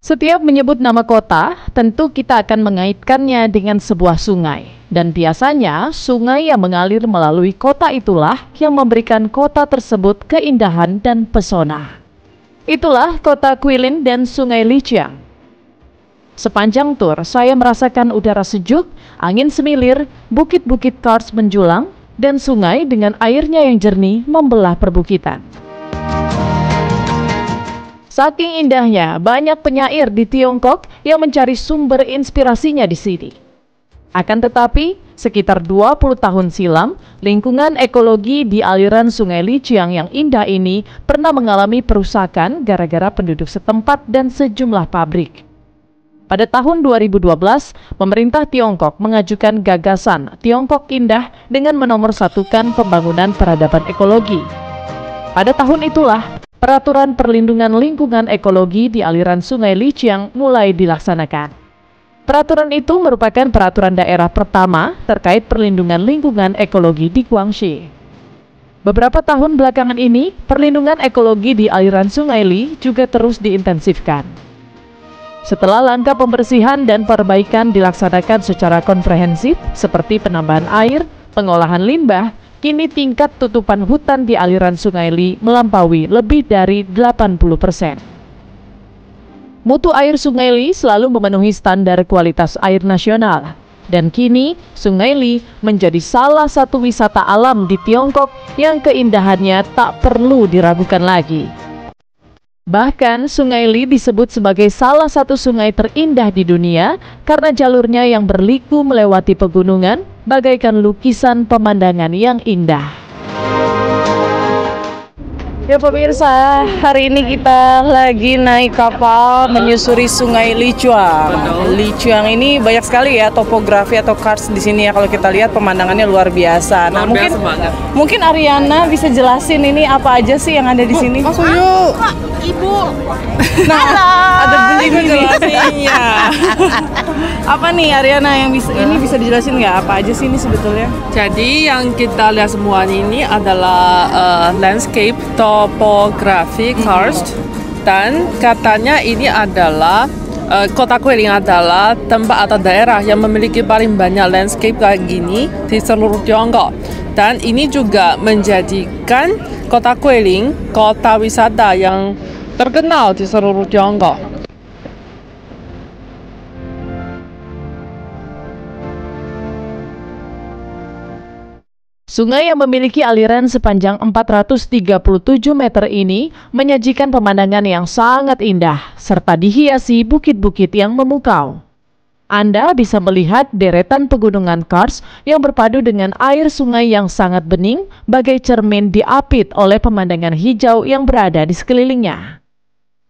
Setiap menyebut nama kota, tentu kita akan mengaitkannya dengan sebuah sungai. Dan biasanya, sungai yang mengalir melalui kota itulah yang memberikan kota tersebut keindahan dan pesona. Itulah kota Guilin dan Sungai Lijiang. Sepanjang tur, saya merasakan udara sejuk, angin semilir, bukit-bukit kars menjulang, dan sungai dengan airnya yang jernih membelah perbukitan. Saking indahnya, banyak penyair di Tiongkok yang mencari sumber inspirasinya di sini. Akan tetapi, sekitar 20 tahun silam, lingkungan ekologi di aliran Sungai Lijiang yang indah ini pernah mengalami perusakan gara-gara penduduk setempat dan sejumlah pabrik. Pada tahun 2012, pemerintah Tiongkok mengajukan gagasan Tiongkok Indah dengan menomorsatukan pembangunan peradaban ekologi. Pada tahun itulah, Peraturan Perlindungan Lingkungan Ekologi di aliran Sungai Lijiang mulai dilaksanakan. Peraturan itu merupakan peraturan daerah pertama terkait perlindungan lingkungan ekologi di Guangxi. Beberapa tahun belakangan ini, perlindungan ekologi di aliran Sungai Li juga terus diintensifkan. Setelah langkah pembersihan dan perbaikan dilaksanakan secara komprehensif seperti penambahan air, pengolahan limbah, kini tingkat tutupan hutan di aliran Sungai Li melampaui lebih dari 80%. Mutu air Sungai Li selalu memenuhi standar kualitas air nasional. Dan kini, Sungai Li menjadi salah satu wisata alam di Tiongkok yang keindahannya tak perlu diragukan lagi. Bahkan, Sungai Li disebut sebagai salah satu sungai terindah di dunia karena jalurnya yang berliku melewati pegunungan, bagaikan lukisan pemandangan yang indah. Ya pemirsa, hari ini kita lagi naik kapal menyusuri Sungai Lijiang. Lijiang ini banyak sekali ya topografi atau kars di sini ya, kalau kita lihat pemandangannya luar biasa. Nah, mungkin Ariana bisa jelasin ini apa aja sih yang ada di sini? Masuk yuk. Ibu. Nah, ada beli jelasinnya. Apa nih Ariana yang bisa dijelasin nggak? Apa aja sih ini sebetulnya? Jadi yang kita lihat semua ini adalah landscape topografi karst, dan katanya ini adalah kota Guilin adalah tempat atau daerah yang memiliki paling banyak landscape kayak gini di seluruh Tiongkok. Dan ini juga menjadikan kota Guilin kota wisata yang terkenal di seluruh Tiongkok. Sungai yang memiliki aliran sepanjang 437 meter ini menyajikan pemandangan yang sangat indah, serta dihiasi bukit-bukit yang memukau. Anda bisa melihat deretan pegunungan kars yang berpadu dengan air sungai yang sangat bening, bagai cermin diapit oleh pemandangan hijau yang berada di sekelilingnya.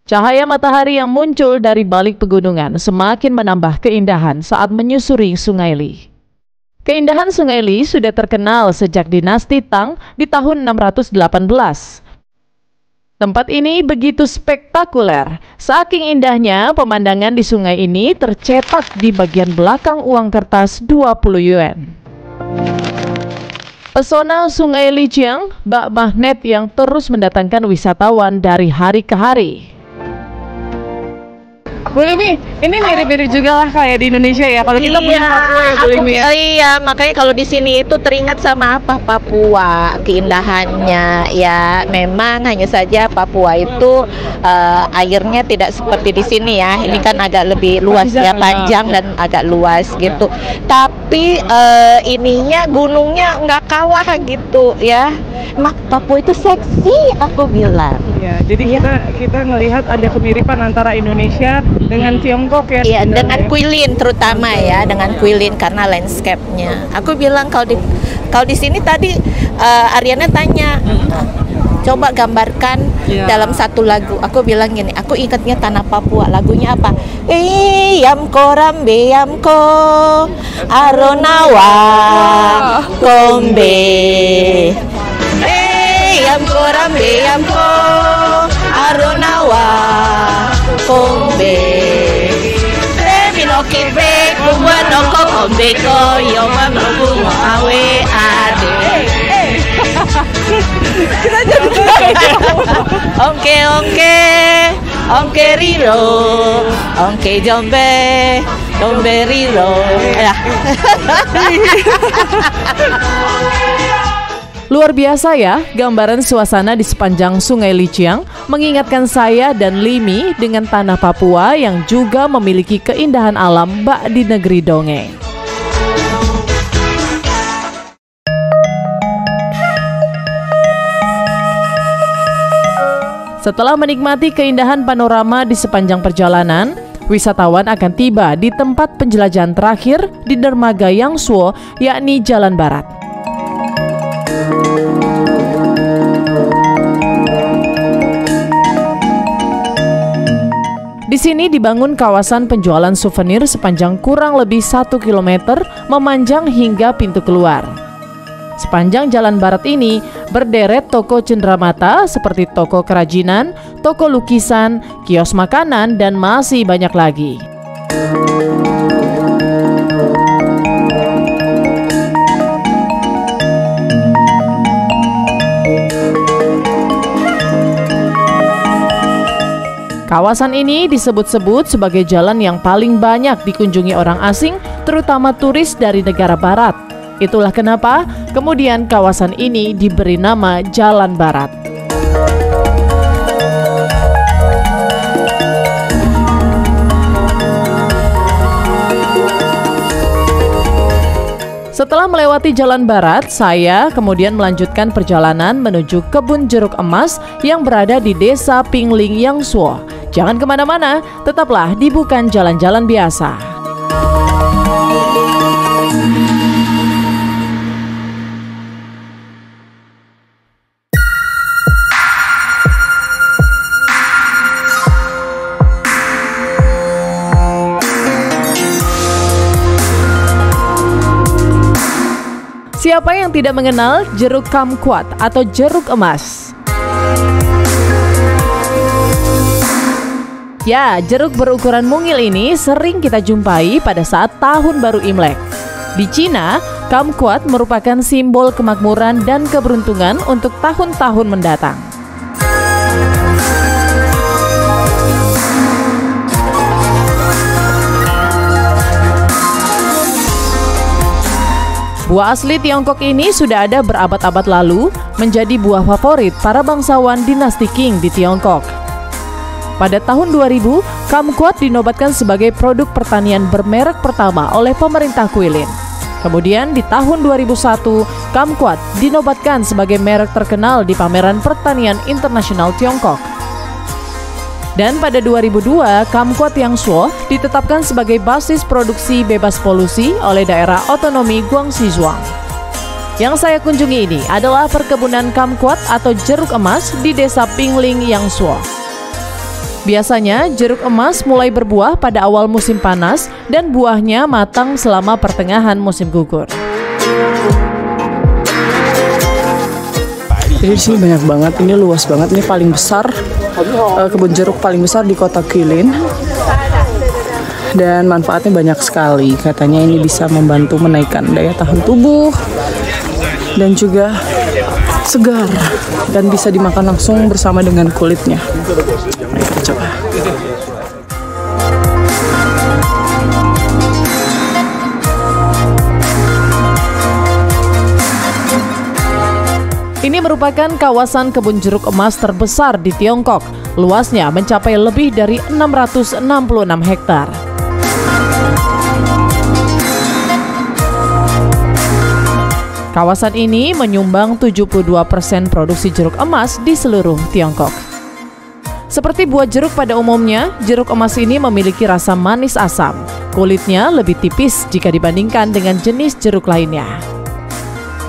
Cahaya matahari yang muncul dari balik pegunungan semakin menambah keindahan saat menyusuri Sungai Li. Keindahan Sungai Li sudah terkenal sejak dinasti Tang di tahun 618. Tempat ini begitu spektakuler. Saking indahnya, pemandangan di sungai ini tercetak di bagian belakang uang kertas 20 yuan. Pesona Sungai Lijiang bak magnet yang terus mendatangkan wisatawan dari hari ke hari. Bu Limi, ini mirip-mirip juga lah kayak di Indonesia ya. Kalau kita punya Papua ya, Bu Limi ya. Iya, makanya kalau di sini itu teringat sama apa Papua, keindahannya. Ya, memang hanya saja Papua itu airnya tidak seperti di sini ya. Ini kan agak lebih luas ya, panjang dan agak luas gitu. Tapi ininya gunungnya nggak kalah gitu ya. Papua itu seksi, aku bilang. Ya, jadi kita ngelihat ada kemiripan antara Indonesia dengan Tiongkok ya. Iya, dengan Guilin terutama ya, dengan Guilin karena landscape-nya. Aku bilang kalau di sini tadi Ariana tanya, coba gambarkan dalam satu lagu. Aku bilang gini, aku ingatnya Tanah Papua. Lagunya apa? Yamko rambe yamko aronawa kombe. Yamko rambe yamko aronawa kombe. Remino kebe kubuano ko kombe ko yoma mabu awe ade. Kita jadi oke. ongke riro, ongke jombe, jombe riro. Ya. Luar biasa ya, gambaran suasana di sepanjang Sungai Lijiang mengingatkan saya dan Limi dengan tanah Papua yang juga memiliki keindahan alam bak di negeri dongeng. Setelah menikmati keindahan panorama di sepanjang perjalanan, wisatawan akan tiba di tempat penjelajahan terakhir di dermaga Yangsuo, yakni Jalan Barat. Di sini dibangun kawasan penjualan souvenir sepanjang kurang lebih 1 km memanjang hingga pintu keluar. Sepanjang Jalan Barat ini berderet toko cenderamata seperti toko kerajinan, toko lukisan, kios makanan, dan masih banyak lagi. Kawasan ini disebut-sebut sebagai jalan yang paling banyak dikunjungi orang asing, terutama turis dari negara barat. Itulah kenapa kemudian kawasan ini diberi nama Jalan Barat. Setelah melewati Jalan Barat, saya kemudian melanjutkan perjalanan menuju kebun jeruk emas yang berada di Desa Pingling Yangsuo. Jangan kemana-mana, tetaplah di Bukan Jalan-Jalan Biasa. Siapa yang tidak mengenal jeruk kumquat atau jeruk emas? Ya, jeruk berukuran mungil ini sering kita jumpai pada saat tahun baru Imlek. Di Cina, kumquat merupakan simbol kemakmuran dan keberuntungan untuk tahun-tahun mendatang. Buah asli Tiongkok ini sudah ada berabad-abad lalu, menjadi buah favorit para bangsawan dinasti Qing di Tiongkok. Pada tahun 2000, kumquat dinobatkan sebagai produk pertanian bermerek pertama oleh pemerintah Guilin. Kemudian di tahun 2001, kumquat dinobatkan sebagai merek terkenal di pameran pertanian internasional Tiongkok. Dan pada 2002, kumquat Yangsuo ditetapkan sebagai basis produksi bebas polusi oleh daerah otonomi Guangxi-Zhuang. Yang saya kunjungi ini adalah perkebunan kumquat atau jeruk emas di Desa Pingling Yangsuo. Biasanya, jeruk emas mulai berbuah pada awal musim panas dan buahnya matang selama pertengahan musim gugur. Jadi di sini banyak banget, ini luas banget, ini paling besar, kebun jeruk paling besar di kota Guilin. Dan manfaatnya banyak sekali, katanya ini bisa membantu menaikkan daya tahan tubuh dan juga segar dan bisa dimakan langsung bersama dengan kulitnya. Mari kita coba. Ini merupakan kawasan kebun jeruk emas terbesar di Tiongkok. Luasnya mencapai lebih dari 666 hektar. Kawasan ini menyumbang 72% produksi jeruk emas di seluruh Tiongkok. Seperti buah jeruk pada umumnya, jeruk emas ini memiliki rasa manis asam. Kulitnya lebih tipis jika dibandingkan dengan jenis jeruk lainnya.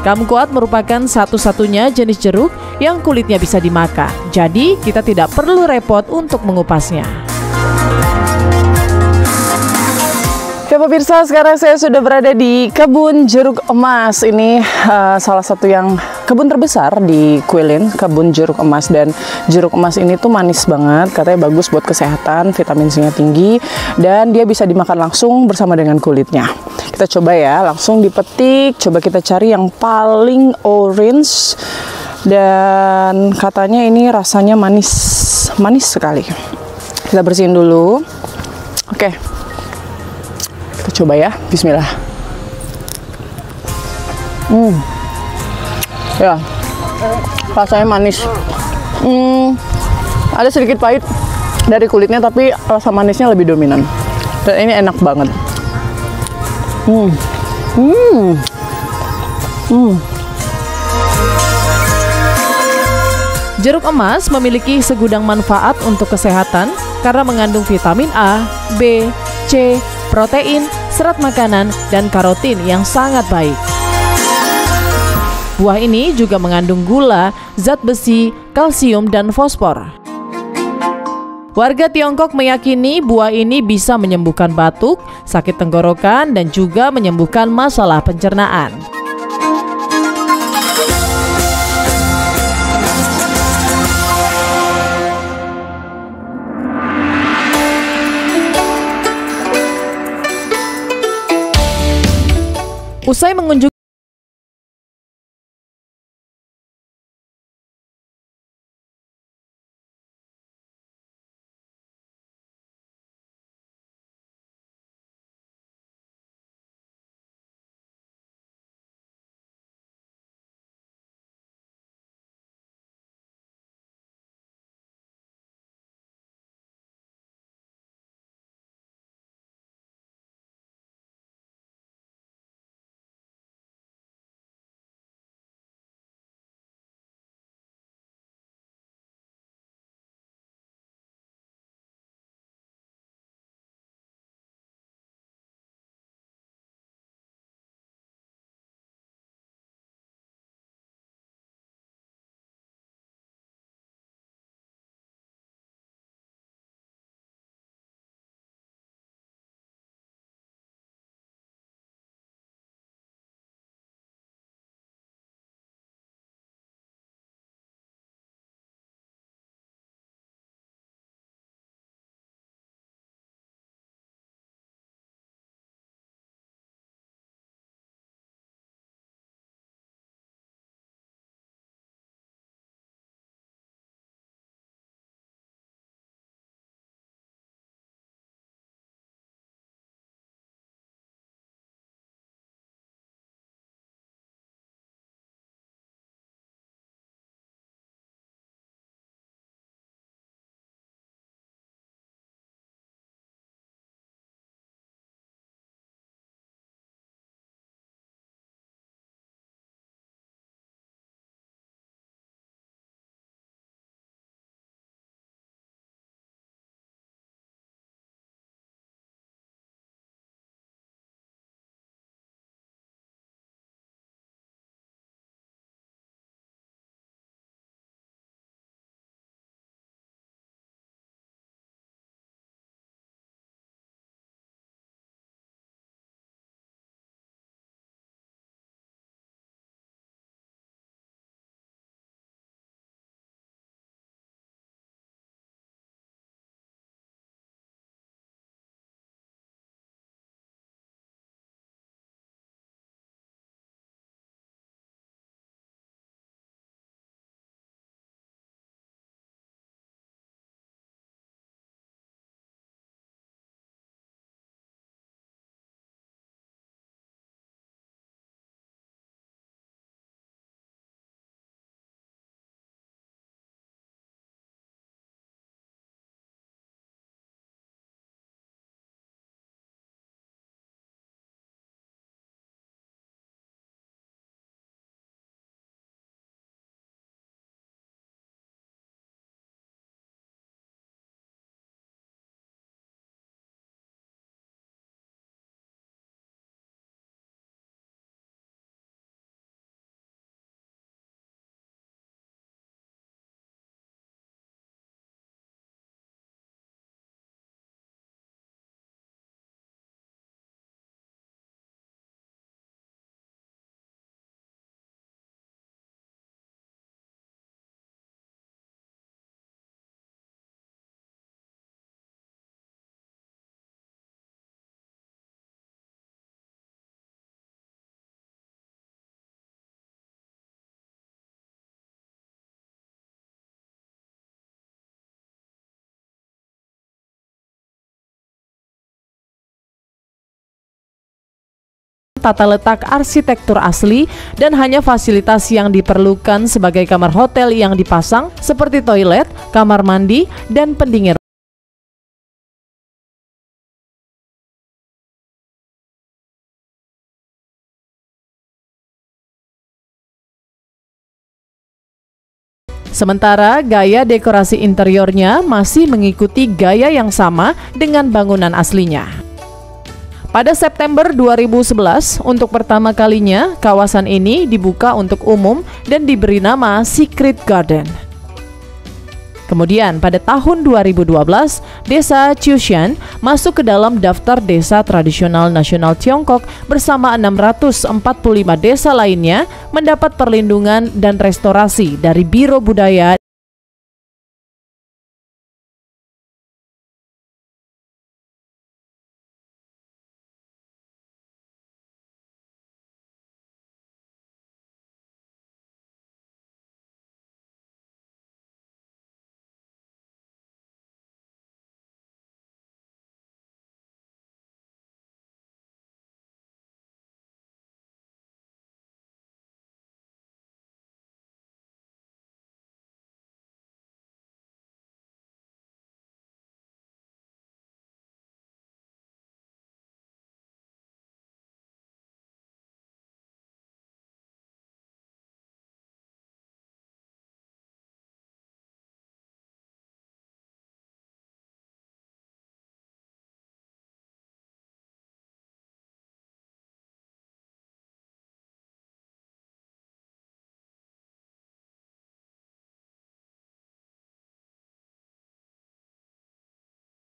Kumquat merupakan satu-satunya jenis jeruk yang kulitnya bisa dimakan. Jadi, kita tidak perlu repot untuk mengupasnya. Oke pemirsa, sekarang saya sudah berada di kebun jeruk emas. Ini salah satu yang kebun terbesar di Guilin, kebun jeruk emas. Dan jeruk emas ini tuh manis banget, katanya bagus buat kesehatan, vitamin C-nya tinggi, dan dia bisa dimakan langsung bersama dengan kulitnya. Kita coba ya, langsung dipetik. Coba kita cari yang paling orange, dan katanya ini rasanya manis sekali. Kita bersihin dulu. Oke. Kita coba ya. Bismillah. Ya. Rasanya manis. Ada sedikit pahit dari kulitnya, tapi rasa manisnya lebih dominan. Dan ini enak banget. Jeruk emas memiliki segudang manfaat untuk kesehatan karena mengandung vitamin A, B, C, protein, serat makanan, dan karotin yang sangat baik. Buah ini juga mengandung gula, zat besi, kalsium, dan fosfor. Warga Tiongkok meyakini buah ini bisa menyembuhkan batuk, sakit tenggorokan, dan juga menyembuhkan masalah pencernaan. Usai mengunjungi tata letak arsitektur asli dan hanya fasilitas yang diperlukan sebagai kamar hotel yang dipasang seperti toilet, kamar mandi, dan pendingin. Sementara gaya dekorasi interiornya masih mengikuti gaya yang sama dengan bangunan aslinya. Pada September 2011, untuk pertama kalinya kawasan ini dibuka untuk umum dan diberi nama Secret Garden. Kemudian pada tahun 2012, Desa Qiushan masuk ke dalam daftar desa tradisional nasional Tiongkok bersama 645 desa lainnya mendapat perlindungan dan restorasi dari Biro Budaya